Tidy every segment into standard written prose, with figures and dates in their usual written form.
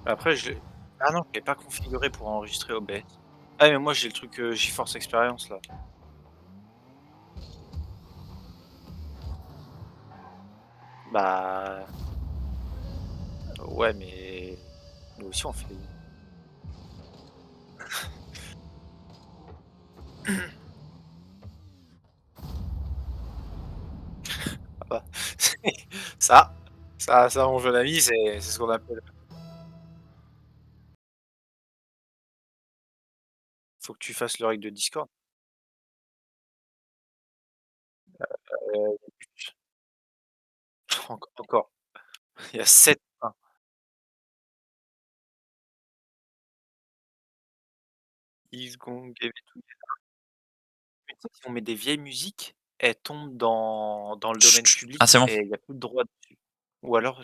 Après ah non, je l'ai pas configuré pour enregistrer OBS. Ah mais moi j'ai le truc, GeForce Experience là. Bah, ouais, mais nous aussi on fait ah bah, ça ça mon jeune ami, c'est ce qu'on appelle faut que tu fasses le règle de Discord. Heu, encore, il y a 7 1. Ils gon give it to me. Mais tu sais, si on met des vieilles musiques, elles tombent dans le Chut, domaine chut. Ah, c'est public bon. et il y a plus de droits dessus. Ou alors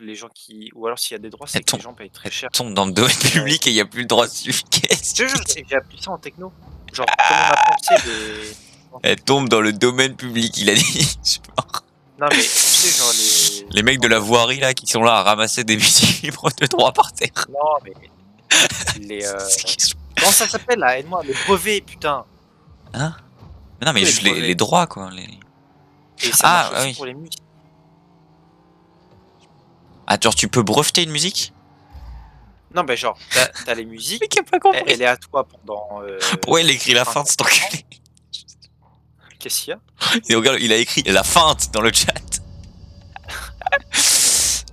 s'il y a des droits, Elle c'est que les tombe, gens payent très elle cher. tombe dans le domaine Ouais. public et il y a plus le droit dessus. Qu'est-ce Je te que jure, c'est? j'ai appris ça en techno. Genre comme on apprend, tu sais, les Elle tombe dans le domaine public, il a dit. non mais tu sais, genre les Les mecs de comment la dire? voirie là qui sont là à ramasser des musiques libres de droit par terre. Non mais les, C'est qui sont- comment ça s'appelle là? Aide-moi, les brevets putain! Hein? Mais non, mais Oui, les juste les brevets droits quoi. et ça Ah, marche ah aussi pour oui. les musiques. Ah, genre tu peux breveter une musique? Non, mais genre, tu as les Le mec musiques, a pas elle compris. est à toi pendant, Pourquoi il a écrit la un feinte cet certain temps. enculé? Qu'est-ce qu'il y a? Et regarde, il a écrit la feinte dans le chat.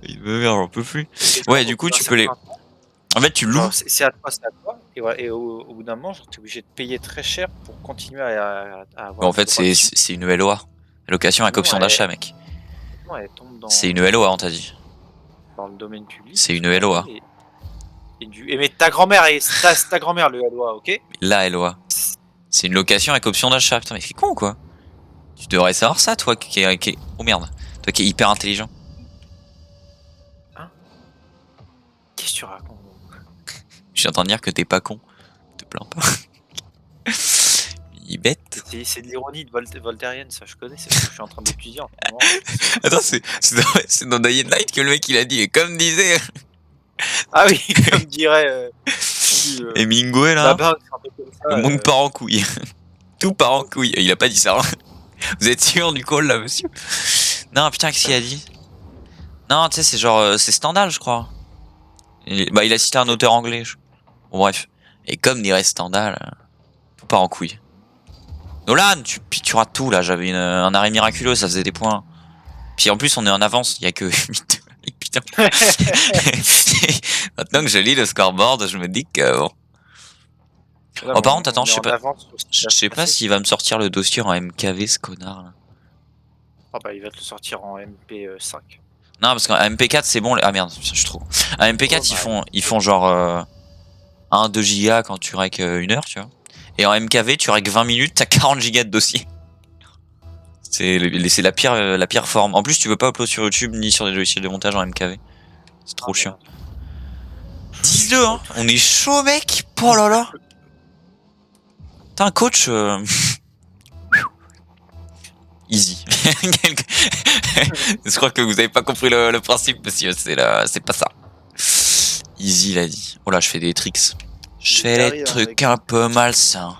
Il me merde, j'en peux plus. Et genre Ouais, du au coup bout d'un tu peux les. certain temps, En fait, tu loues. genre c'est à toi et voilà et au bout d'un moment, genre, tu es obligé de payer très cher pour continuer à Mais avoir en les fait, droits dessus. c'est une LOA. Location avec Sinon option d'achat, mec. elle tombe C'est une LOA, on t'a dit. dans le domaine public C'est et une tout après LOA. et mais ta grand-mère est ta grand-mère le LOA, OK? La LOA. C'est une location avec option d'achat. Putain, mais c'est con, quoi. Tu devrais savoir ça, toi, Oh merde. Toi qui es hyper intelligent. Hein? Qu'est-ce que tu racontes? Je suis en train de dire que t'es pas con. Te plains pas. Il est bête. C'est de l'ironie de voltairienne, ça je connais, c'est ce que je suis en train d'étudier en ce moment, Attends, c'est dans Dying Light que le mec il a dit. Et comme disait ah oui, comme dirait, je sais plus, Hemingway là, Babin, un truc comme le ça, monde part en couille. Tout part en couille. Il a pas dit ça. Hein. Vous êtes sûr du call là, monsieur? Non, putain, qu'est-ce qu'il a dit? Non, tu sais, c'est genre. C'est Stendhal, je crois. Bah, il a cité un auteur anglais. Bon, bref. Et comme dirait Stendhal, tout part en couille. Nolan, tu rates tout là. J'avais un arrêt miraculeux, ça faisait des points. Puis en plus, on est en avance. Il y a que 8. Putain. Maintenant que je lis le scoreboard, je me dis que bon. non, Oh, mais par contre, attends, on est en avance sur ce qui je va se sais pas passer. s'il va me sortir le dossier en MKV, ce connard là. Ah bah, il va te le sortir en MP5. Non, parce qu'en MP4, c'est bon. Ah merde, je suis trop. En Oh MP4, bah, ils font genre 1-2 gigas quand tu règles 1 heure, tu vois. Et en MKV, tu règles 20 minutes, t'as 40 gigas de dossier. C'est la pire forme. En plus, tu peux pas upload sur YouTube ni sur des logiciels de montage en MKV. C'est ah trop chiant. merde. 10-2, hein. On est chaud, mec. Oh là là. T'as un coach. Easy. Je crois que vous avez pas compris le principe, monsieur. C'est pas ça. Easy, il a dit. Oh là, je fais des tricks. Je fais des trucs un peu malsains.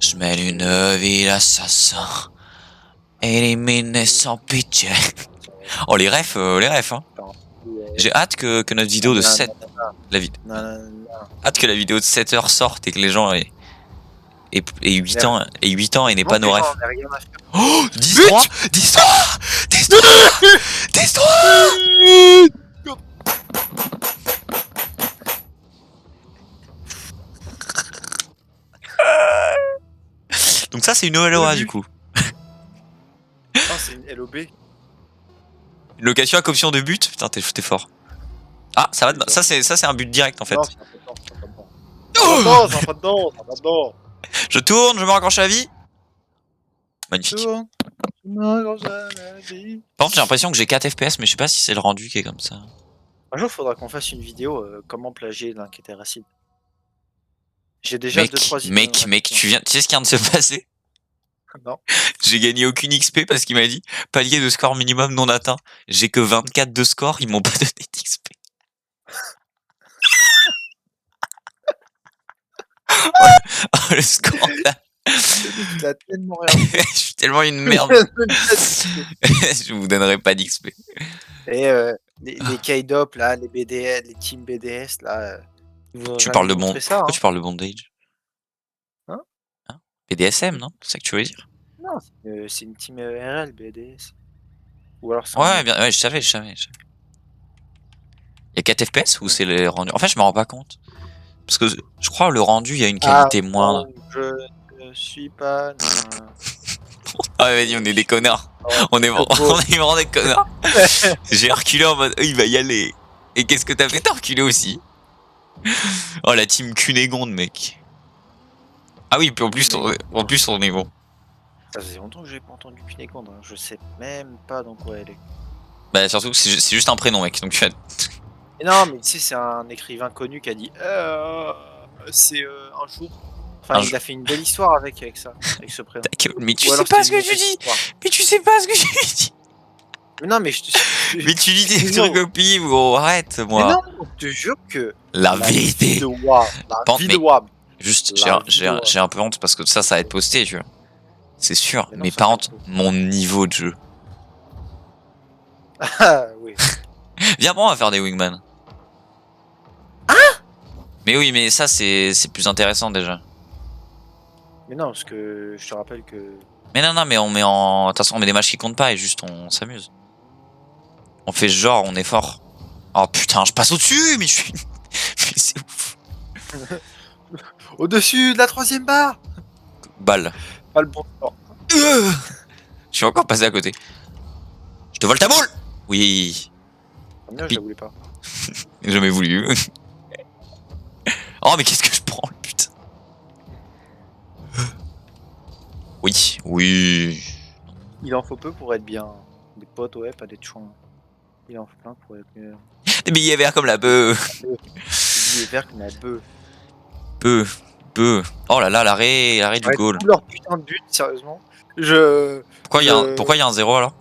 Je mène une vie d'assassin. Éliminé sans pitié. Oh, les refs, hein. J'ai hâte que notre vidéo de 7. Hâte que la vidéo de 7 heures sorte et que les gens aient 8 ans, et n'aient pas nos refs. Oh 10-3 10-3 10-3 10-3 Donc ça c'est une OLOA du coup. Ah c'est une LOB. Une location avec option de but. Putain t'es fort. Ah ça va ça c'est un but direct en fait. Non, ça va pas dedans, ça va pas dedans. Je tourne, je me raccroche à la vie. Magnifique. Par contre j'ai l'impression que j'ai 4 FPS mais je sais pas si c'est le rendu qui est comme ça. Un jour, il faudra qu'on fasse une vidéo, comment plagier l'interacide. J'ai déjà 2-3 idées dans ma Mec, tête. tu sais ce qui vient de se passer? Non. J'ai gagné aucune XP parce qu'il m'a dit palier de score minimum non atteint. J'ai que 24 de score, ils m'ont pas donné d'XP. Oh, le scandale. Le mec, il a tellement rien fait. Je suis tellement une Il vient merde. de me dire d'XP. Je vous donnerai pas d'XP. Et les K-Dop là, les BDS, les teams BDS là, ils vont Tu jamais parles de nous bon. montrer ça, Pourquoi hein. tu parles de bondage? Hein? Hein? BDSM, non? C'est ça que tu veux dire? Non, c'est une team RL BDS. Ou alors c'est un Ouais, autre. bien, ouais, je savais. Il y a 4 FPS ou c'est les rendus? En fait, je me rends pas compte. Parce que je crois le rendu, il y a une Ah qualité moindre. non, je ne suis pas Ah, ouais, vas-y, on est des connards. On est vraiment des connards. J'ai reculé en mode, il va y aller. Et qu'est-ce que t'as fait? T'as reculé aussi. Oh, la team Cunégonde, mec. Ah oui, puis en plus, on est bon. Ça faisait longtemps que j'ai pas entendu Cunégonde, hein. Je sais même pas dans quoi elle est. Bah, surtout que c'est juste un prénom, mec. Donc, Mais non, mais tu sais, c'est un écrivain connu qui a dit c'est un jour. Enfin, Un il jour. a fait une belle histoire avec ça, avec ce prénom. Mais tu Ou sais alors pas c'était ce une que tu mauvaise dis. histoire. Mais tu sais pas ce que tu dis. Mais non, mais je te Mais tu dis des Non. trucs au pif, gros. Arrête, Mais moi. non, je te jure que La vie vérité. de Wab, la Pente, vie mais- de Wab. Juste, La vie de Wab. j'ai un peu honte parce que ça va être posté, tu vois. C'est sûr. Mais non, Mais ça par va contre, être posté. mon niveau de jeu. Ah oui. Viens, bon, on va faire des wingman. Mais oui, mais ça, c'est plus intéressant déjà. Mais non, parce que je te rappelle que. Mais non, mais on met en. De toute façon, on met des matchs qui comptent pas et juste on s'amuse. On fait genre, on est fort. Oh putain, je passe au-dessus, mais je suis. Mais c'est ouf. Au-dessus de la 3ème barre. Balle. Pas le bon sport. Je suis encore passé à côté. Je te vole ta boule. Oui, Bien, je la voulais pas. j'ai jamais voulu. Oh, mais qu'est-ce que je prends, le putain. Oui. Il en faut peu pour être bien. Des potes, ouais, pas des chouins. Il en faut plein pour être meilleur. Des billets verts comme la bœuf. Des billets verts comme la bœuf. Peu. Oh là là, l'arrêt du Ouais, goal. tous leurs putains de buts, sérieusement. Pourquoi il y a un 0 alors?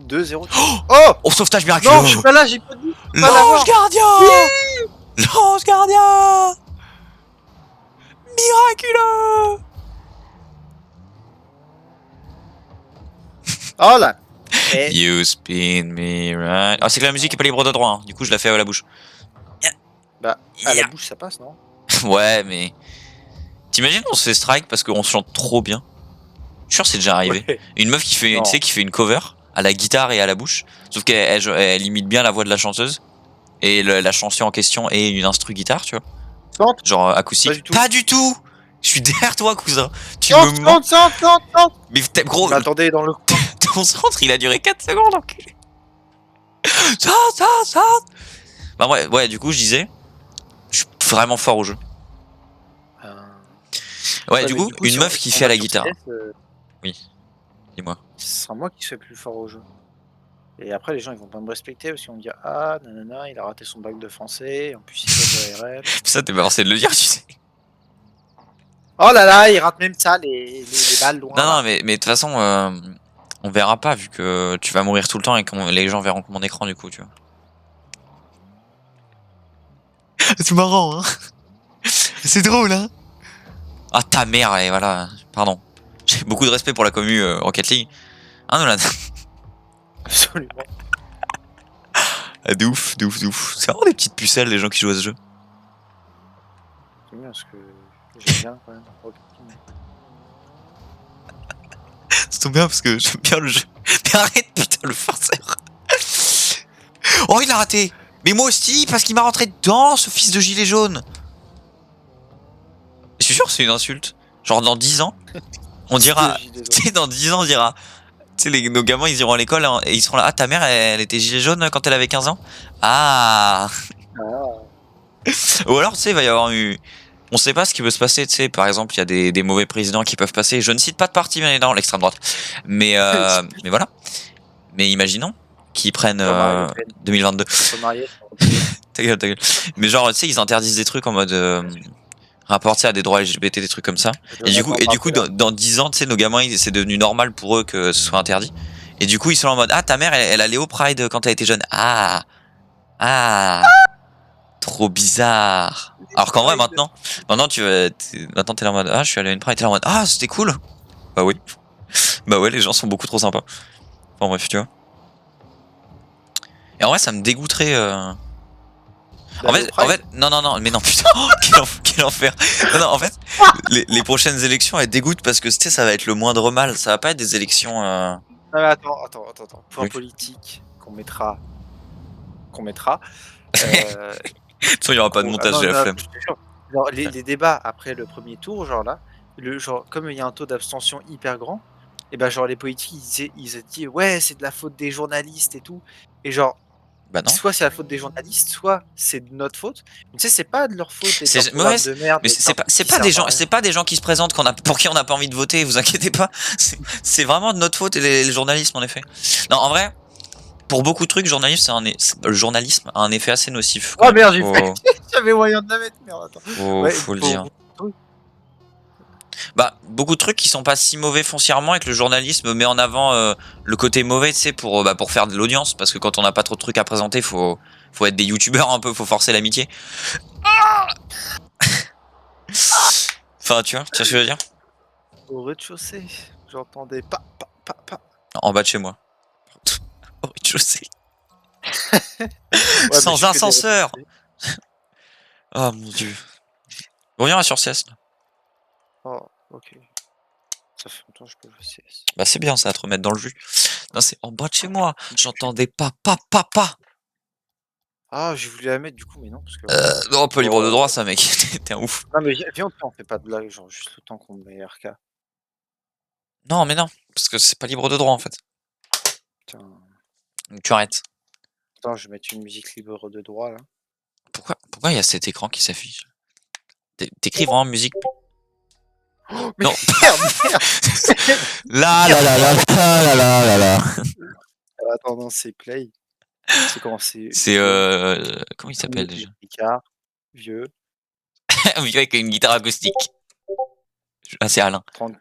2-0. Oh Oh, sauvetage miraculeux. non, je suis pas là, j'ai pas dit. Pas L'ange l'avoir. gardien. L'ange gardien. Miraculeux. Oh là. Et You spin me right. Ah, c'est que la musique est pas libre de droit, hein. Du coup je la fais à la bouche. bah, à la bouche, ça passe, non? Ouais, mais. T'imagines, on se fait strike parce qu'on chante trop bien? Je suis sûr que c'est déjà arrivé. Ouais. Une meuf qui fait, Non. tu sais, qui fait une cover à la guitare et à la bouche, sauf elle imite bien la voix de la chanteuse et la chanson en question est une instru guitare, tu vois, Chante, genre acoustique. Pas du tout. Pas du tout. Je suis derrière toi, cousin. Tu chante, me mens. chante. Mais gros, Mais attendez, dans le coin. ton centre, il a duré 4 secondes, enculé. Ça. Bah ouais, du coup, je disais, je suis vraiment fort au jeu. Ouais, du mais coup, une meuf qui fait à la guitare. Oui, dis-moi. Ce sera moi qui serai plus fort au jeu. Et après, les gens ils vont pas me respecter parce qu'ils vont me dire ah nanana, il a raté son bac de français, en plus il fait de RL. Ça, t'es pas forcé de le dire, tu sais. Oh là là, il rate même ça, les balles loin. Non, mais de toute façon, on verra pas vu que tu vas mourir tout le temps et que les gens verront que mon écran du coup, tu vois. C'est marrant, hein. C'est drôle, hein. Ah ta mère, et voilà, pardon. J'ai beaucoup de respect pour la commu Rocket League. Hein, Nolan? Absolument. Ah, de ouf. C'est vraiment des petites pucelles, les gens qui jouent à ce jeu. C'est bien parce que j'aime bien quand même. Rocket League. Ça tombe bien parce que j'aime bien le jeu. Mais arrête, putain, le farceur. Oh, il a raté. Mais moi aussi, parce qu'il m'a rentré dedans, ce fils de gilet jaune. Je suis sûr que c'est une insulte. Genre, dans 10 ans, on dira. Tu sais, dans 10 ans, on dira. Tu sais, nos gamins, ils iront à l'école hein, et ils seront là. Ah, ta mère, elle était gilet jaune quand elle avait 15 ans? Ah. Ou alors, tu sais, il va y avoir eu. On sait pas ce qui peut se passer, tu sais. Par exemple, il y a des mauvais présidents qui peuvent passer. Je ne cite pas de parti, bien évidemment, l'extrême droite. Mais voilà. Mais imaginons qu'ils prennent 2022. Ta gueule. Mais genre, tu sais, ils interdisent des trucs en mode rapporter à des droits LGBT, des trucs comme ça. Et du coup, dans 10 ans, tu sais, nos gamins, c'est devenu normal pour eux que ce soit interdit. Et du coup, ils sont en mode ah, ta mère, elle allait au Pride quand elle était jeune. Ah. Trop bizarre. Alors qu'en vrai, maintenant maintenant t'es là en mode, ah, je suis allé à une Pride, t'es là en mode, ah, c'était cool. Bah oui. Bah ouais, les gens sont beaucoup trop sympas. Enfin bref, tu vois. Et en vrai, ça me dégoûterait. D'aller au En Pride? fait, non, non, non, mais non, putain, oh, quel enfer. Non, non, en fait, les prochaines élections, elles dégoûtent parce que, tu sais, ça va être le moindre mal. Ça va pas être des élections. Non mais attends. Point Oui. politique qu'on mettra, heu, De toute façon, il y aura pas de ah montage, non, j'ai la non, flemme. je te jure, genre les Ouais. les débats après le premier tour, genre là, le genre comme il y a un taux d'abstention hyper grand et ben, genre les politiques ils ont dit: «Ouais, c'est de la faute des journalistes et tout» et genre, Bah non. soit c'est la faute des journalistes, soit c'est de notre faute. Mais tu sais, c'est pas de leur faute et de leur Mais ouais, programme de merde mais et de leur trucs c'est qui pas des servent à gens, rien. c'est pas des gens qui se présentent pour qui on n'a pas envie de voter. Vous inquiétez pas. C'est vraiment de notre faute et le journalisme en effet. Non, en vrai, pour beaucoup de trucs, le journalisme a un effet assez nocif quand Oh même. merde, j'ai fait j'avais moyen de la mettre, merde, attends. Ouais, Faut le pour dire. beaucoup de trucs. Bah, beaucoup de trucs qui sont pas si mauvais foncièrement et que le journalisme met en avant le côté mauvais, tu sais, pour faire de l'audience. Parce que quand on n'a pas trop de trucs à présenter, faut être des youtubeurs un peu, faut forcer l'amitié. Enfin, tu vois ce que je veux dire? Au rez-de-chaussée, j'entendais pa. En bas de chez moi. Au rez-de-chaussée. Ouais, mais Sans j'ai que des ascenseur! rez-de-chaussée. Oh mon dieu. Reviens sur CS. Oh, OK. Ça fait longtemps que je peux jouer CS. Bah, c'est bien ça, à te remettre dans le jus. Non, c'est en bas de chez moi. J'entendais pas. Ah, j'ai voulu la mettre du coup, mais non, parce que vraiment Non, peu libre de oh, droit, ça, mec. T'es un ouf. non mais viens, on fait pas de blague, genre juste le temps qu'on met RK. Non, mais non. Parce que c'est pas libre de droit, en fait. Putain, Donc tu arrêtes. attends, je vais mettre une musique libre de droit là. Pourquoi il y a cet écran qui s'affiche? T'écris vraiment musique? Oh mais Non. merde! La la Merde! la la la la la la. Attends, non, c'est play. C'est comment? C'est C'est vieux, comment il s'appelle déjà? Ricard, vieux, Un vieux avec une guitare acoustique. Ah, c'est Alain. 30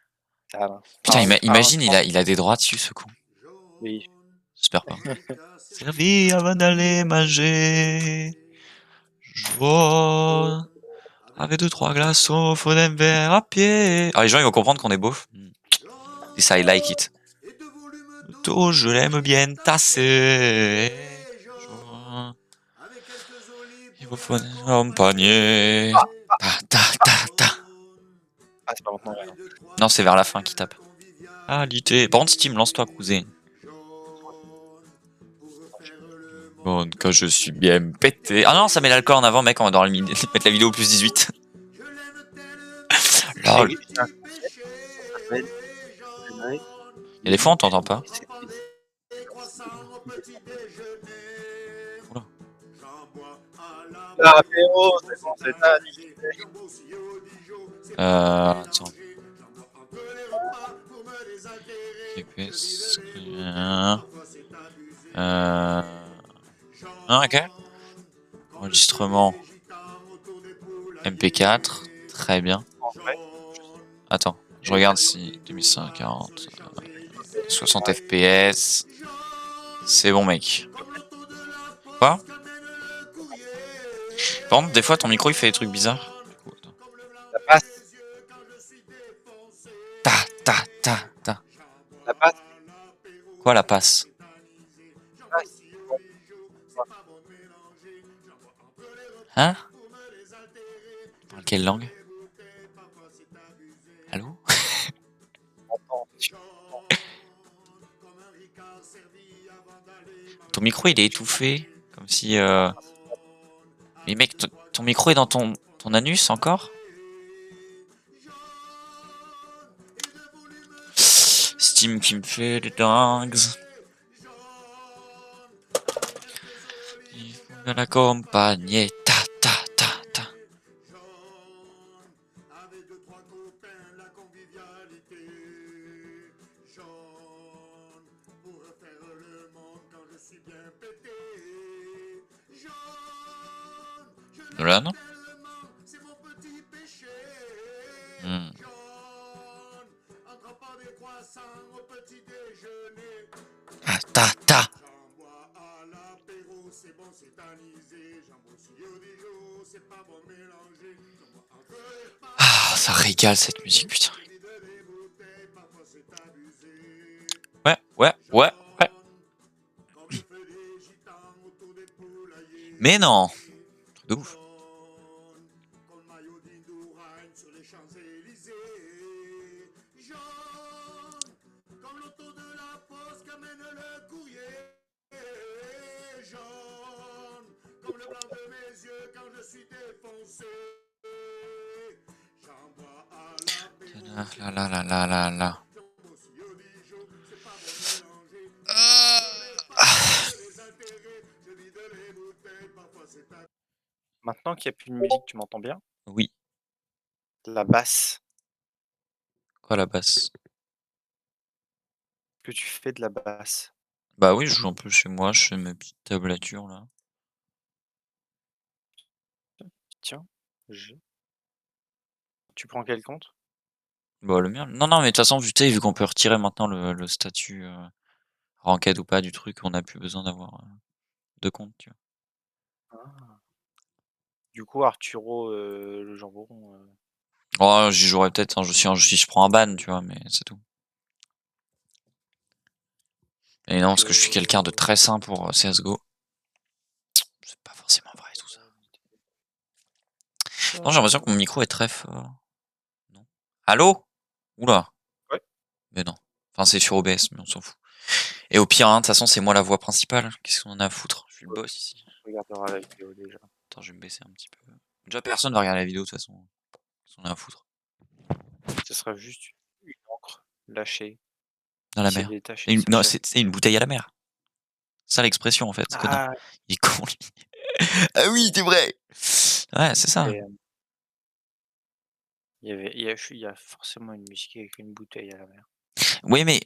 Alain. Putain, Un imagine, 30, il a des droits dessus, ce con. oui. J'espère pas. Servi avant d'aller manger. Jaune. Avec deux, trois glaçons, faut d'un verre à pied. Ah, les gens, ils vont comprendre qu'on est beauf. Et ça, I like it. Tôt, je l'aime bien tassé. Jaune. Il vous faut accompagner. Ta. Ah, c'est pas maintenant, ouais, non. Non, c'est vers la fin qui tape. Alité. Par contre, Steam, lance-toi, cousin. Bon, quand je suis bien pété. Ah non, ça met l'alcool en avant, mec, on va devoir mettre la vidéo plus 18. Lol. J'ai un concept, ça s'appelle j'aimerais Il y a des fois, on limite t'entend pas. Oula. L'apéro, c'est bon, c'est anisé. Attends. GPS. Ok. Enregistrement MP4. Très bien. En vrai, Attends. Je regarde si 2140. 60 FPS. C'est bon, mec. Quoi? Par contre, des fois, ton micro, il fait des trucs bizarres. Du coup, attends. la passe, Ta. la passe, Quoi, la passe? la passe. Hein? Parle quelle langue? Allô? Attends, Ton micro, il est étouffé. Comme si... Mais mec, ton micro est dans ton anus encore? Steam qui me fait des dingues. Il faut l'accompagner. Ta. Là, non? Hmm. Ah, ta. Ah, ça régale cette musique, putain. Ouais, ouais, ouais, ouais. Mais non, truc de ouf. Là, là, là, là, là, là. Maintenant qu'il n'y a plus de musique, tu m'entends bien? Oui, La basse, quoi la basse? que tu fais de la basse? Bah oui, je joue un peu chez moi, je fais mes petites tablatures là. Tiens, je tu prends quel compte? Bah le mien. Non, non, mais de toute façon, vu, tu sais, vu qu'on peut retirer maintenant le statut ranked ou pas du truc, on n'a plus besoin d'avoir de compte, tu vois. Ah. Du coup, Arturo, le jambon, Oh, j'y jouerai peut-être si je prends un ban, tu vois, mais c'est tout. Et non, parce que je suis quelqu'un de très sain pour CSGO. C'est pas forcément vrai tout ça. Non, j'ai l'impression que mon micro est très fort. Non. Allô? Oula. Ouais. Mais non. Enfin, c'est sur OBS, mais on s'en fout. Et au pire, hein, de toute façon, c'est moi la voix principale. Qu'est-ce qu'on en a à foutre? Je suis le Ouais, boss ici. on regardera la vidéo déjà. Attends, je vais me baisser un petit peu. Déjà, personne va regarder la vidéo de toute façon. Qu'est-ce qu'on a à foutre? Ce sera juste une encre lâchée Dans la qui s'est mer. détachée de sa Non, chaîne. c'est une bouteille à la mer. Ça l'expression en fait, ce connard. Ah! Il est con lui. Ah oui, c'est vrai! Ouais, c'est ça. Et il y a forcément une musique avec une bouteille à la mer. Oui, mais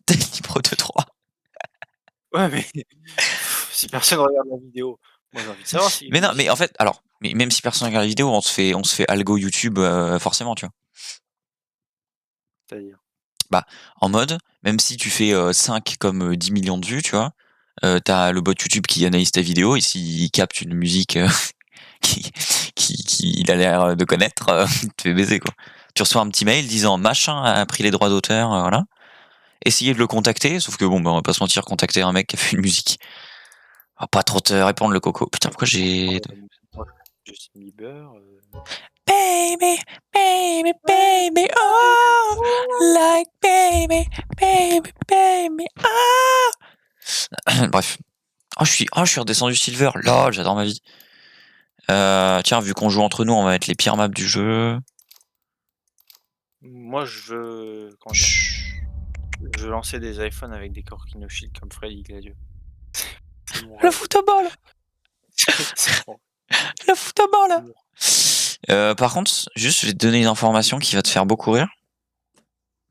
t'es libre de droit. Ouais, mais si personne regarde la vidéo, moi j'ai envie de savoir s'il y a Mais une non, mais en musique. fait, alors, mais même si personne regarde la vidéo, on se fait algo YouTube forcément, tu vois. C'est-à-dire? Bah, en mode, même si tu fais 5 comme 10 millions de vues, tu vois, tu le bot YouTube qui analyse ta vidéo et s'il capte une musique qui, il a l'air de connaître, il te fait baiser quoi. Tu reçois un petit mail disant machin a pris les droits d'auteur, voilà. Essayez de le contacter, sauf que bon, bah, on va pas se mentir, contacter un mec qui a fait une musique, va pas trop te répondre le coco. Putain, pourquoi j'ai Moi, Justin Bieber, Baby, baby, baby, oh, like baby, baby, baby, oh. Bref. Je suis redescendu silver. Lol, j'adore ma vie. Tiens, vu qu'on joue entre nous, on va mettre les pires maps du jeu. moi je veux comment dire? Chut. Je veux lancer des iPhones avec des Corkino-Shield comme Freddy Gladieux. C'est mon Le rêve. football, C'est mon le football. amour. Par contre, juste, je vais te donner une information qui va te faire beaucoup rire.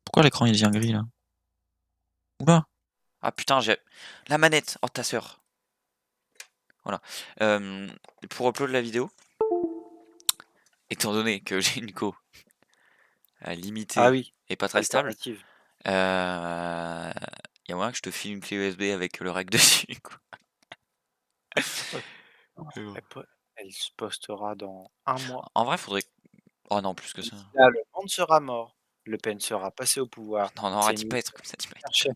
Pourquoi l'écran il devient gris là? Oula. Ah putain, j'ai la manette. Oh ta sœur. Voilà. Pour upload la vidéo, étant donné que j'ai une co Ah limitée oui, et pas très stable, alternative. il y a moyen que je te file une clé USB avec le rec dessus, quoi. Et voilà. Elle se postera dans un mois. En vrai, faudrait. Oh non, plus que ça. D'ici là, le monde sera mort. Le Pen sera passé au pouvoir. Non, non, C'est arrête, dis nous, pas être comme ça, dis pas la être chaîne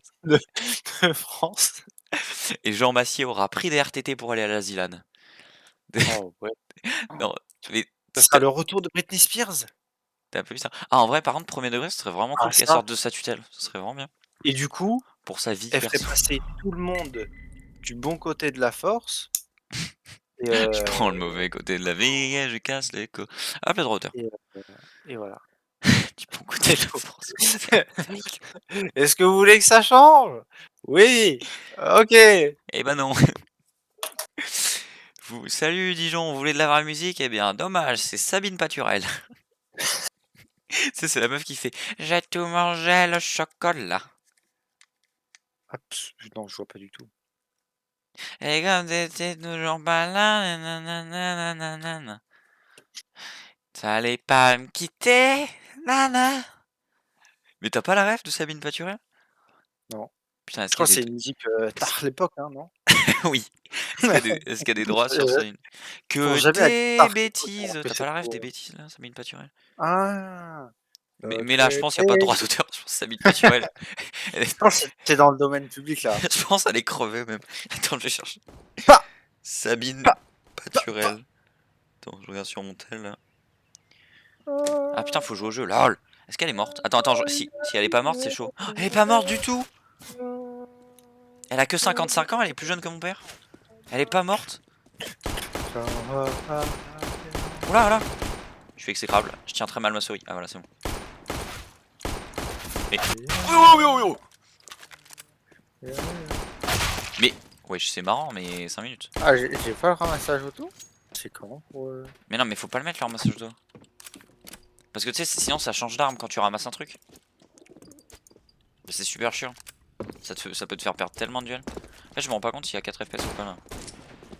de France. Et Jean Massier aura pris des RTT pour aller à la Zilane. Oh ouais. Non, mais Ça si sera le retour de Britney Spears. t'as pas vu ça? Ah, en vrai, par contre, premier degré, ce serait vraiment Ah cool qu'elle ça sorte de sa tutelle. Ce serait vraiment bien. et du coup, Pour sa vie elle ferait perso. passer tout le monde du bon côté de la force et Je prends le mauvais côté de la vie et je casse les co. À pleine hauteur. et et voilà. Du bon côté Et de la tout. force. Merdique. Est-ce que vous voulez que ça change? Oui, OK. Eh ben non. Salut Dijon, vous voulez de la vraie musique? Eh bien, dommage, c'est Sabine Paturel. C'est la meuf qui fait j'ai tout mangé le chocolat. Ah non, je vois pas du tout. Et comme t'étais toujours pas là, nanana, nanana. T'allais pas me quitter, nana. Mais t'as pas la ref de Sabine Paturel? Non. Putain, est-ce Je crois que qu'elle c'est est. une musique, tard l'époque, hein, non? Oui. Est-ce qu'il y a des droits sur ça? Faut Que jamais être des parfait bêtises! pour que T'as pas c'est la ref trop, des bêtises là, Sabine Paturel? ah! Mais là, je pense qu'il y a pas de droit d'auteur. Je pense que Sabine Paturel, elle Je pense que c'est dans le domaine public là. je pense elle est crevée même. Attends, je vais chercher. Pas, Sabine pas, pas. Paturel. Attends, je regarde sur mon tel là. Ah putain, faut jouer au jeu, lol! Est-ce qu'elle est morte? Attends, si elle est pas morte, c'est chaud. Oh, elle est pas morte du tout! Elle a que 55 ans, elle est plus jeune que mon père? Elle est pas morte? Oula, oula! Je suis exécrable, je tiens très mal ma souris. Ah voilà, c'est bon. Mais... Oh, oh, oh, oh. Mais... Wesh, c'est marrant, mais 5 minutes. Ah, j'ai pas le ramassage auto? C'est comment pour... Mais non, mais faut pas le mettre le ramassage d'eau. Parce que tu sais, sinon ça change d'arme quand tu ramasses un truc. C'est super chiant. Ça peut te faire perdre tellement de duels. Là, je me rends pas compte s'il y a 4 FPS ou pas là.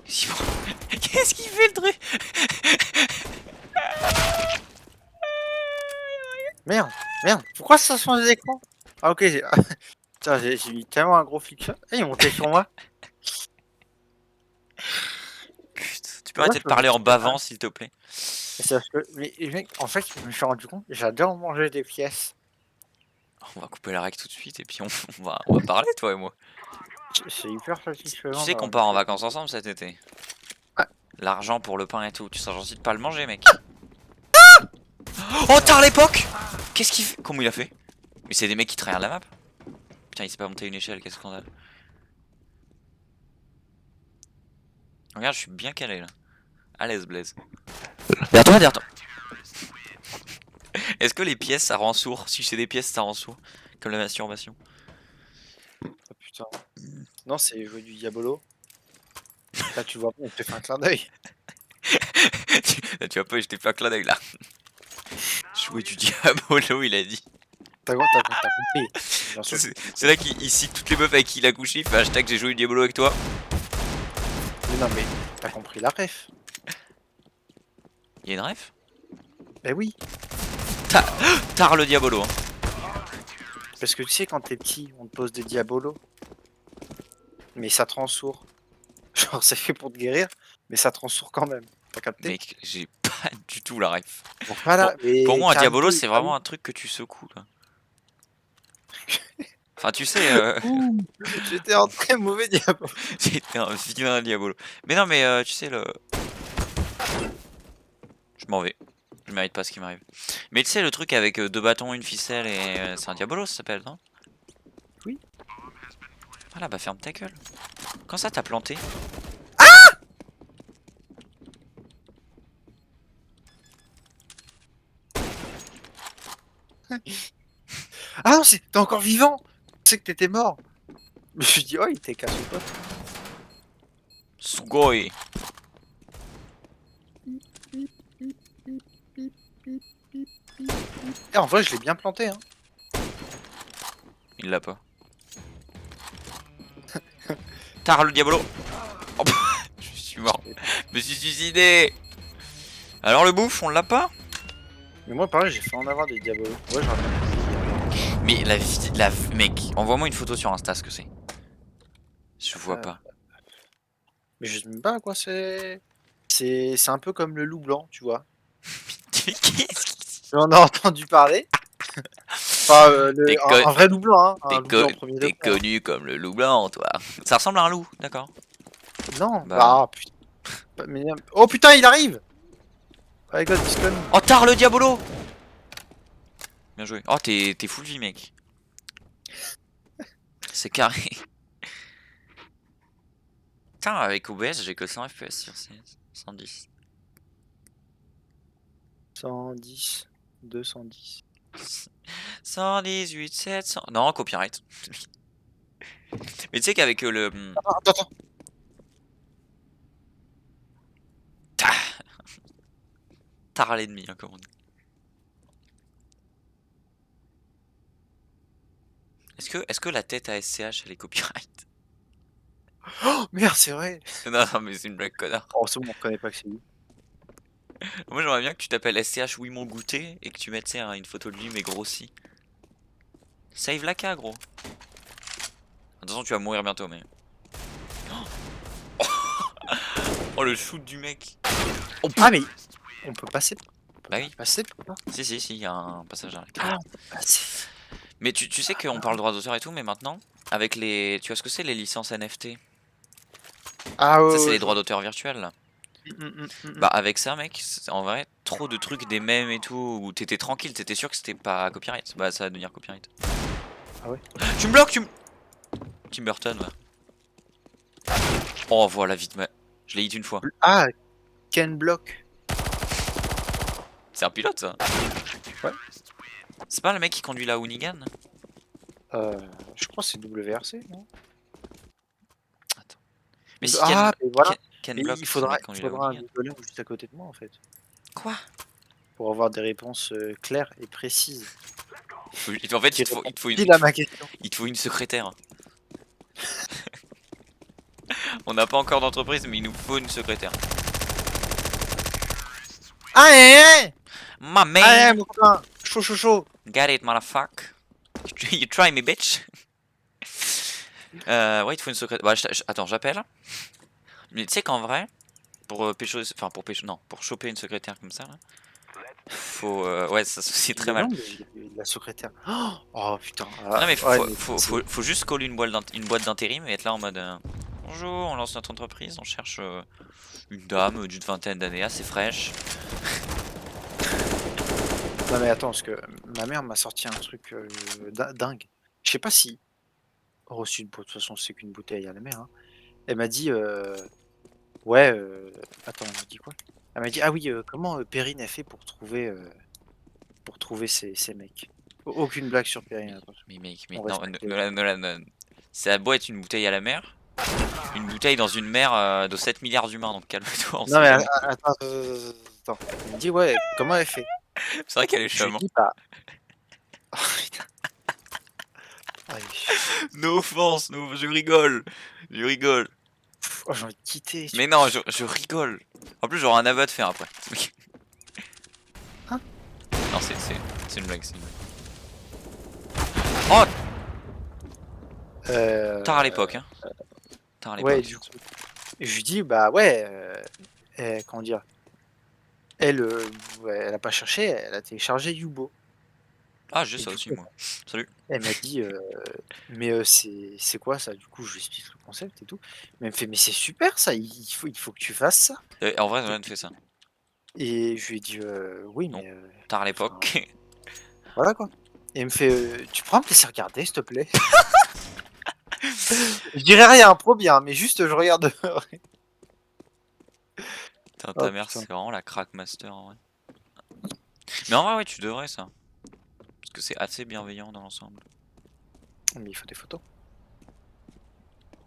Qu'est-ce qu'il fait le truc? Merde, merde, pourquoi ça change d'écran? Ah ok, putain, j'ai mis tellement un gros fiction. Eh, il est monté sur moi. Putain, tu peux arrêter de parler en bavant s'il te plaît? Mais mec, en fait, je me suis rendu compte, j'adore manger des pièces. On va couper la règle tout de suite et puis on va parler toi et moi. C'est hyper Tu satisfaisant. sais qu'on part en vacances ensemble cet été. Ouais. L'argent pour le pain et tout, tu seras gentil de pas le manger mec. Oh tard l'époque! Qu'est-ce qu'il fait? Comment il a fait? Mais c'est des mecs qui traversent la map. Putain, il s'est pas monté une échelle, quel scandale. Regarde, je suis bien calé là. À l'aise Blaise. Derrière toi. Est-ce que les pièces ça rend sourd? Si c'est des pièces ça rend sourd. Comme la masturbation. Oh putain. Non, c'est jouer du Diabolo. Là, tu vois, on te fait un clin d'œil. Tu vois pas, je t'ai fait un clin d'œil là. Jouer du Diabolo, il a dit. T'as compris. C'est là qu'il cite toutes les meufs avec qui il a couché. Il fait hashtag j'ai joué du Diabolo avec toi. Mais non, mais t'as compris la ref. Il y a une ref? Eh oui. Tard le Diabolo. Hein. Parce que tu sais, quand t'es petit, on te pose des Diabolos. Mais ça te rend sourd. Genre, c'est fait pour te guérir, mais ça te rend sourd quand même. T'as capté? Mec, j'ai pas du tout la ref. Donc, voilà, Pour moi, un calme-toi, Diabolo, c'est vraiment un truc que tu secoues là. Enfin, tu sais. J'étais un très mauvais Diabolo. J'étais un vilain Diabolo. Mais non, mais tu sais, le. Je m'en vais. Je mérite pas ce qui m'arrive. Mais tu sais, le truc avec 2 bâtons, une ficelle et. C'est un Diabolo, ça s'appelle, non? Oui. Voilà, bah ferme ta gueule. Quand ça t'as planté? Ah non, t'es encore vivant. Je sais que t'étais mort. Je me suis dit, oh, il était cassé ou pas? Sugoi. Et en vrai, je l'ai bien planté, hein. Il l'a pas. Tard le Diabolo. Oh, je suis mort. Je me suis suicidé. Alors le bouffe, on l'a pas? Mais moi, pareil, j'ai fait en avoir des Diabolos. Ouais, j'en ai. Mais mec, envoie-moi une photo sur Insta ce que c'est. Je vois pas. Mais je sais même pas à quoi c'est. C'est un peu comme le loup blanc, tu vois. J'en ai entendu parler. Enfin, un vrai loup blanc, hein. Un loup blanc premier T'es degré, hein. connu comme le loup blanc, toi. Ça ressemble à un loup, d'accord. Non, Bah. putain. Oh putain, il arrive! Oh my god, Discon. Oh, tard le Diabolo! Bien joué. Oh, t'es full vie, mec. C'est carré. Putain, avec OBS, j'ai que 100 FPS sur 110. 110, 210. 118, 700. Non, copyright. Mais tu sais qu'avec le. Attends. Tard l'ennemi, hein, comme on dit. Est-ce que la tête à SCH elle est copyright? Oh merde, c'est vrai! Non, non, mais c'est une blague connard. Oh, c'est bon, on reconnaît pas que c'est lui. Moi j'aimerais bien que tu t'appelles SCH oui mon goûter et que tu mettes une photo de lui mais grossi. Save la K gros. Attention tu vas mourir bientôt mais. Oh Oh, le shoot du mec. Ah, mais on peut passer. Bah oui. Passer pas. Si, il y a un passage à la Ah, on peut passer. Mais tu sais qu'on parle droit d'auteur et tout, mais maintenant, avec les. Tu vois ce que c'est les licences NFT? Ah, Ça, ouais, c'est ouais, les je droits vois. d'auteur virtuels, là. Mm. Bah, avec ça, mec, en vrai, trop de trucs, des mèmes et tout, où t'étais tranquille, t'étais sûr que c'était pas copyright. Bah, ça va devenir copyright. Ah ouais. Tu me bloques, Tim Burton, ouais. Oh, voilà, vite, mais. Je l'ai hit une fois. Ah, Ken Block. C'est un pilote, ça. Ouais. C'est pas le mec qui conduit la Hoonigan? Je crois que c'est WRC, non? Attends. Mais si Ah, mais voilà. Ken Mais Block, c'est le mec qui il conduit la faudra un Hoonigan. Google juste à côté de moi, en fait. Quoi? Pour avoir des réponses claires et précises. En fait, Qui répondent il pile à ma question. te faut une secrétaire. On n'a pas encore d'entreprise, mais il nous faut une secrétaire. Allez, Ma allez, man! mon copain. Chaud, chaud, chaud. Got it, motherfucker. You try me, bitch. Ouais, il te faut une secrétaire. Bah, attends, j'appelle. Mais tu sais qu'en vrai, pour pécho, enfin pour pécho, non, pour choper une secrétaire comme ça, là, faut, ouais, ça c'est Il très est mal. long, la secrétaire. Oh putain. Non mais Ouais, mais faut juste coller une boîte d'intérim et être là en mode bonjour, on lance notre entreprise, on cherche une dame d'une vingtaine d'années assez fraîche. non mais attends, parce que ma mère m'a sorti un truc dingue. Je sais pas si reçu de toute façon c'est qu'une bouteille à la mer. Hein. Elle m'a dit ouais. Attends, elle m'a dit quoi? Elle m'a dit ah oui, comment Perrine a fait pour trouver ces mecs. Aucune blague sur Perrine, attention. Mais mec, mais On non, respecte. ça a beau être une bouteille à la mer, une bouteille dans une mer de 7 milliards d'humains, donc calme-toi, on Non sait mais jamais. attends, attends. Elle me dit ouais, comment elle fait? C'est vrai qu'elle est Je lui charmante. dis bah. Oh, putain. Ah, il est chiant. No offense, no, je rigole, je rigole. Oh, j'ai envie de quitter. Mais non, je rigole. En plus, j'aurai un aveu à te faire après. Hein? Non, c'est une blague, c'est une blague. Oh, tard à l'époque, hein. Tard à Ouais, l'époque. du coup. Je lui dis bah ouais, comment dire? Elle, ouais, elle a pas cherché, elle a téléchargé Yubo Ah, j'ai et ça du aussi, coup, moi. Salut. elle m'a dit, «Mais, c'est quoi ça?» Du coup, je lui explique le concept et tout. Mais elle me fait: «Mais c'est super ça, il faut que tu fasses ça» En vrai, et Nolan fait ça. je lui ai dit: «Oui, Non, mais, tard à enfin, l'époque. voilà quoi» et elle me fait: «Tu pourras me laisser regarder s'il te plaît?» Je dirais rien, promis, hein, mais juste je regarde. Putain, Oh ta mère, putain. c'est vraiment la crack master en vrai. Mais en vrai, ouais, tu devrais ça. Parce que c'est assez bienveillant dans l'ensemble. Mais il faut des photos.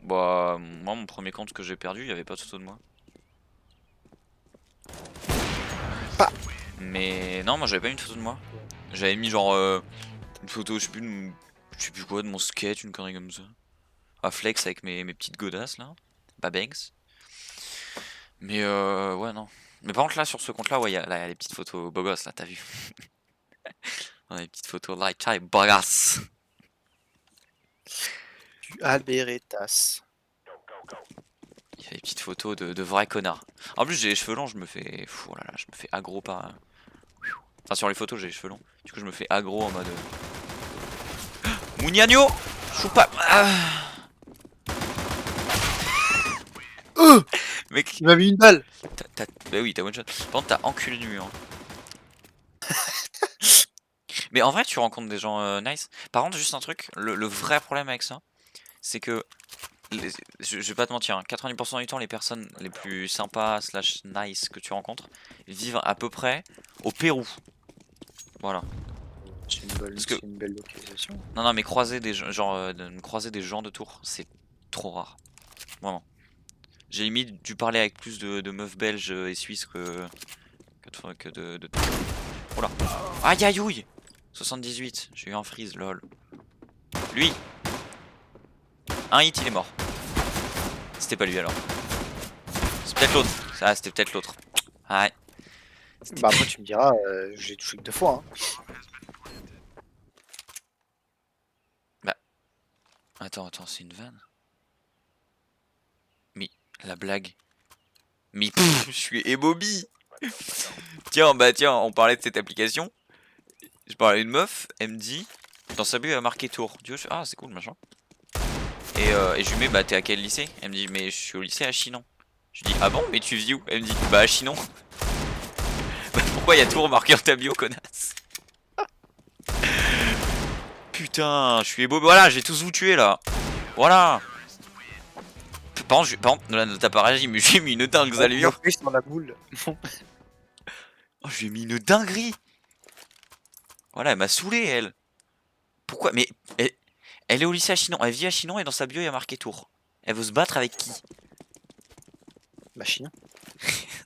Bah, moi, mon premier compte que j'ai perdu, il y avait pas de photo de moi. Pas Mais non, moi, j'avais pas mis une photo de moi. J'avais mis genre une photo, je sais plus quoi, de mon skate, une connerie comme ça. À flex avec mes petites godasses là. Pas banks. Mais ouais, non. Mais par contre, là, sur ce compte-là, ouais, il y a les petites photos beau gosse, là, t'as vu. On a les petites photos lifetime beau gosse. du Alberetas. Il y a des petites photos de vrais connards. En plus, j'ai les cheveux longs, je me fais. Oh là là, je me fais aggro par. Enfin, sur les photos, j'ai les cheveux longs. Du coup, je me fais aggro en mode. Mugnagno Choupa ah. Mec, Il m'a mis une balle! bah oui, t'as one shot. Par contre, t'as enculé du mur. Mais en vrai, tu rencontres des gens nice. Par contre, juste un truc, le vrai problème avec ça, c'est que. Je vais pas te mentir, hein, 90% du temps, les personnes les plus sympas slash nice que tu rencontres vivent à peu près au Pérou. Voilà. Parce que, C'est une belle localisation. non, mais croiser des gens, genre, croiser des gens de Tours, c'est trop rare. Vraiment. J'ai limite dû parler avec plus de meufs belges et suisses que de... Oh là. Aïe aïe ouille 78, j'ai eu un freeze, lol. Lui, un hit, il est mort. C'était pas lui alors. C'est peut-être l'autre. Ça, c'était peut-être l'autre. Ouais. Bah après tu me diras, j'ai touché que 2 fois, hein. Bah, attends, c'est une vanne. Mais, la blague. Mais je suis Ebobi. Tiens, bah tiens, on parlait de cette application. Je parlais à une meuf, elle me dit, dans sa bio, elle a marqué tour. Tu vois, ah, c'est cool, machin. Et je lui mets, bah t'es à quel lycée? Elle me dit, mais je suis au lycée à Chinon. Je dis, ah bon, mais tu vis où? Elle me dit, bah à Chinon. Bah pourquoi y a tour marqué en ta bio, connasse? Putain, je suis beau. Voilà, je vais tous vous tuer là. Voilà. Par contre, là, t'as pas réagi, mais j'ai mis une dingue, vous allez bien? Plus dans la boule. Oh, je lui ai mis une dinguerie. Voilà, elle m'a saoulé, elle. Pourquoi? Mais elle est au lycée à Chinon, elle vit à Chinon et dans sa bio, il y a marqué tour. Elle veut se battre avec qui? Bah Chine.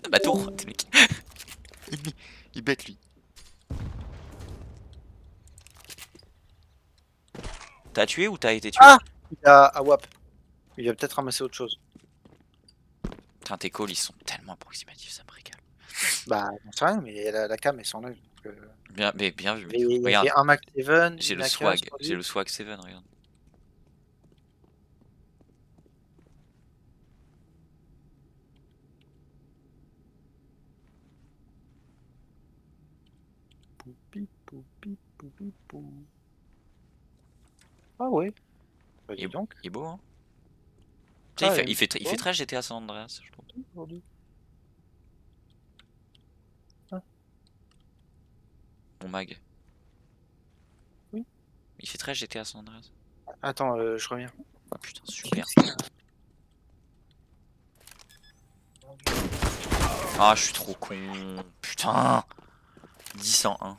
Bah tour, mec. Il bête lui. T'as tué ou t'as été tué? Ah, il a à WAP. Il va peut-être ramasser autre chose. Putain, tes calls, ils sont tellement approximatifs, ça me régale. Bah, j'en sais rien, mais la cam est sans live. Bien, mais bien vu. Il y Regarde, avait un Mac 7, j'ai une le AK swag, sur j'ai lui. le swag 7, regarde. Poupi, poupi, poupi, pou. Ah ouais. Bah dis donc. Il est beau, hein? Tu sais, Ah, il fait ouais, très GTA San Andreas, je trouve. aujourd'hui. Ah, Mon mag. oui. Il fait très GTA San Andreas. Attends, je reviens. Putain, super. Ah, je suis trop con. Putain. 10-101.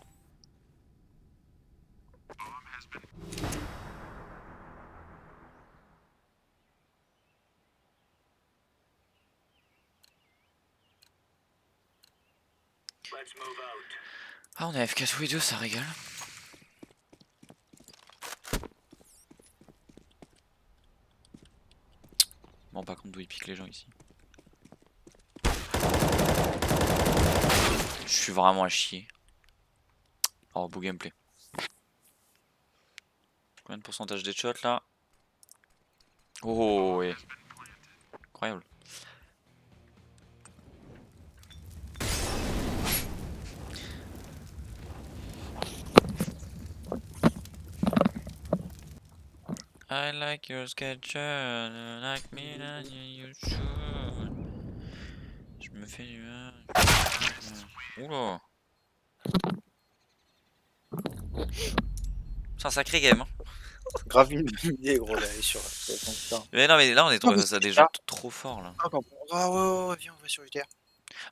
Ah, on est AFK tous les deux, ça régale. Bon, par contre, d'où ils piquent les gens ici. Je suis vraiment à chier. Oh, beau gameplay. Combien de pourcentage des shots là? Oh, ouais. Incroyable. I like your sketcher, like me, you should. Je me fais du mal. Oula. C'est un sacré game, hein. Grave une bonne idée, gros, d'aller sur ton putain. Mais non, mais là, on est Non, mais à des c'est gens ça. trop forts là. Ah, ah ouais, viens, on va sur GTA.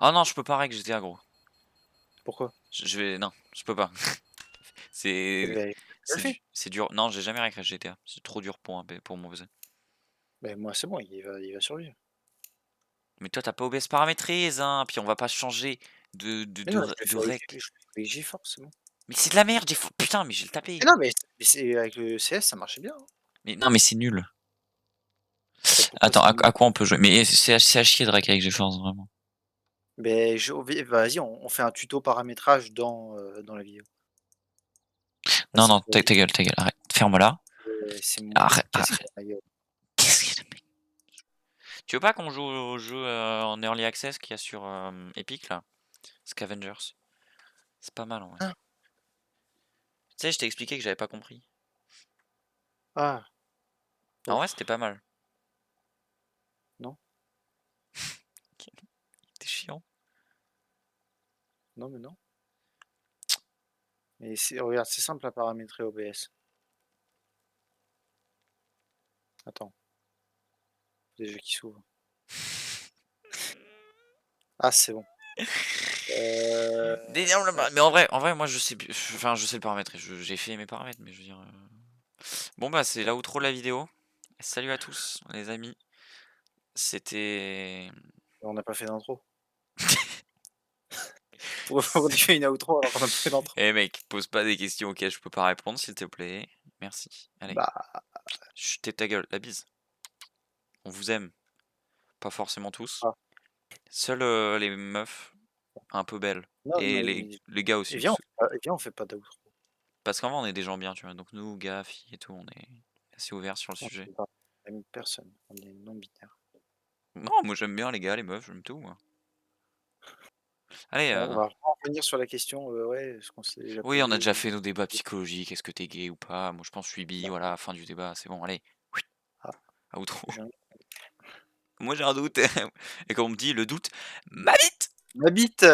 Ah non, je peux pas règle GTA, gros. Pourquoi? Je vais. Non, je peux pas. Eh C'est. ben, je le fais. C'est dur. Non, j'ai jamais récré GTA. C'est trop dur pour mon PC. Ben moi c'est bon, il va survivre. Mais toi, t'as pas OBS paramétrise, hein. Puis on va pas changer Mais non, je le de fais avec, rec. je le fais avec GeForce, c'est bon. Mais c'est de la merde, putain, mais j'ai le tapé. Mais non, mais c'est avec le CS, ça marchait bien, hein. Mais non, mais c'est nul. Bah, pourquoi Attends, c'est nul? à quoi on peut jouer? Mais c'est à chier de rec avec GeForce, vraiment. Ben vas-y, on fait un tuto paramétrage dans la vidéo. Là, Non, c'est non, pour ta gueule, arrête. Ferme-la. c'est moi qui Arrête, me casse arrête. la gueule. Qu'est-ce qu'il a mis? Tu veux pas qu'on joue au jeu en early access qu'il y a sur Epic là? Scavengers. C'est pas mal en vrai. Ah, Tu sais, je t'ai expliqué que j'avais pas compris. ah, En vrai, ouf, c'était pas mal. non, T'es chiant. non, mais non. Mais regarde, c'est simple à paramétrer OBS. Attends, des jeux qui s'ouvrent. Ah, c'est bon. Mais en vrai, moi je sais, enfin je sais le paramétrer. J'ai fait mes paramètres, mais je veux dire. Bon bah c'est l'outro de la vidéo. Salut à tous les amis. C'était. On n'a pas fait d'intro. Pourquoi on fait une outro alors qu'on n'a pas fait d'intro? Eh mec, pose pas des questions auxquelles je peux pas répondre, s'il te plaît. Merci. Allez, Bah, chut, t'es ta gueule, la bise. On vous aime. Pas forcément tous. ah, Seules les meufs un peu belles. non, Et mais les gars et aussi. viens, on fait pas d'outro. Parce qu'en vrai, on est des gens bien, tu vois. Donc nous, gars, filles et tout, on est assez ouverts sur le On sujet. fait pas avec personne, on est non binaire. Non, moi j'aime bien les gars, les meufs, j'aime tout moi. Allez, Ouais, on va revenir sur la question, ouais, est-ce qu'on s'est oui, on a déjà japonais fait nos débats psychologiques, est-ce que tu es gay ou pas? Moi je pense que je suis bi, voilà, fin du débat, c'est bon, allez. ah, Outro. j'ai un Moi j'ai un doute et quand on me dit: «Le doute m'habite!» ma bite!